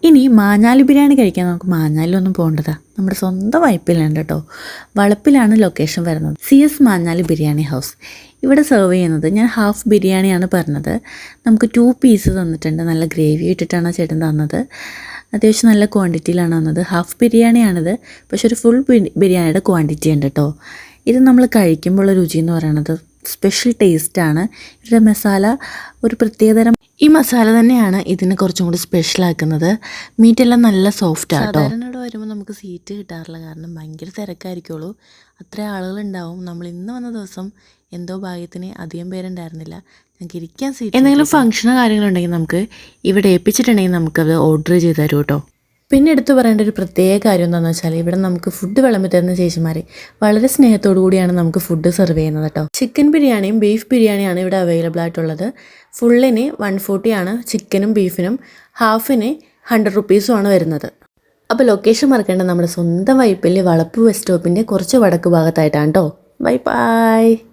ഇനി മാഞ്ഞാലി ബിരിയാണി കഴിക്കാൻ നമുക്ക് മാഞ്ഞാലിലൊന്നും പോകേണ്ടതാ, നമ്മുടെ സ്വന്തം വൈപ്പിലുണ്ട് കേട്ടോ. വളപ്പിലാണ് ലൊക്കേഷൻ വരുന്നത്. CS Manjali biryani house. ഇവിടെ സെർവ് ചെയ്യുന്നത്, ഞാൻ ഹാഫ് ബിരിയാണിയാണ് പറഞ്ഞത്, നമുക്ക് 2 പീസ് തന്നിട്ടുണ്ട്. നല്ല ഗ്രേവി ഇട്ടിട്ടാണ് ചേട്ടൻ തന്നത്. അത്യാവശ്യം നല്ല ക്വാണ്ടിറ്റിയിലാണ് തന്നത്. ഹാഫ് ബിരിയാണിയാണിത്, പക്ഷെ ഒരു ഫുൾ ബിരിയാണിയുടെ ക്വാണ്ടിറ്റി ഉണ്ട് കേട്ടോ. ഇത് നമ്മൾ കഴിക്കുമ്പോഴുള്ള രുചി എന്ന് പറയുന്നത് സ്പെഷ്യൽ ടേസ്റ്റാണ്. ഇവരുടെ മസാല ഒരു പ്രത്യേകതരം, ഈ മസാല തന്നെയാണ് ഇതിനെ കുറച്ചും കൂടി സ്പെഷ്യലാക്കുന്നത്. മീറ്റെല്ലാം നല്ല സോഫ്റ്റ് ആട്ടോ. സാധാരണ ഇവിടെ വരുമ്പോൾ നമുക്ക് സീറ്റ് കിട്ടാറില്ല, കാരണം ഭയങ്കര തിരക്കായിരിക്കുള്ളൂ. അത്ര ആളുകളുണ്ടാവും. നമ്മൾ ഇന്ന് വന്ന ദിവസം എന്തോ ഭാഗ്യത്തിന് അധികം പേരുണ്ടായിരുന്നില്ല, ഞങ്ങൾക്ക് ഇരിക്കാൻ സീറ്റ്. എന്തെങ്കിലും ഫംഗ്ഷനോ കാര്യങ്ങളുണ്ടെങ്കിൽ നമുക്ക് ഇവിടെ ഏൽപ്പിച്ചിട്ടുണ്ടെങ്കിൽ നമുക്കത് ഓർഡർ ചെയ്ത് തരും കേട്ടോ. പിന്നെ എടുത്തു പറയേണ്ട ഒരു പ്രത്യേക കാര്യം എന്താണെന്ന് വെച്ചാൽ, ഇവിടെ നമുക്ക് ഫുഡ് വിളമ്പി തരുന്ന ചേച്ചിമാർ വളരെ സ്നേഹത്തോടു കൂടിയാണ് നമുക്ക് ഫുഡ് സെർവ് ചെയ്യുന്നത് കേട്ടോ. ചിക്കൻ ബിരിയാണിയും ബീഫ് ബിരിയാണിയാണ് ഇവിടെ അവൈലബിൾ ആയിട്ടുള്ളത്. ഫുള്ളിന് 140 ആണ്, ചിക്കനും ബീഫിനും. ഹാഫിന് 100 റുപ്പീസുമാണ് വരുന്നത്. അപ്പോൾ ലൊക്കേഷൻ മറക്കേണ്ട, നമ്മുടെ സ്വന്തം വൈപ്പിൽ വളപ്പ് ബസ് സ്റ്റോപ്പിൻ്റെ കുറച്ച് വടക്ക് ഭാഗത്തായിട്ടാണ് കേട്ടോ. Bye bye.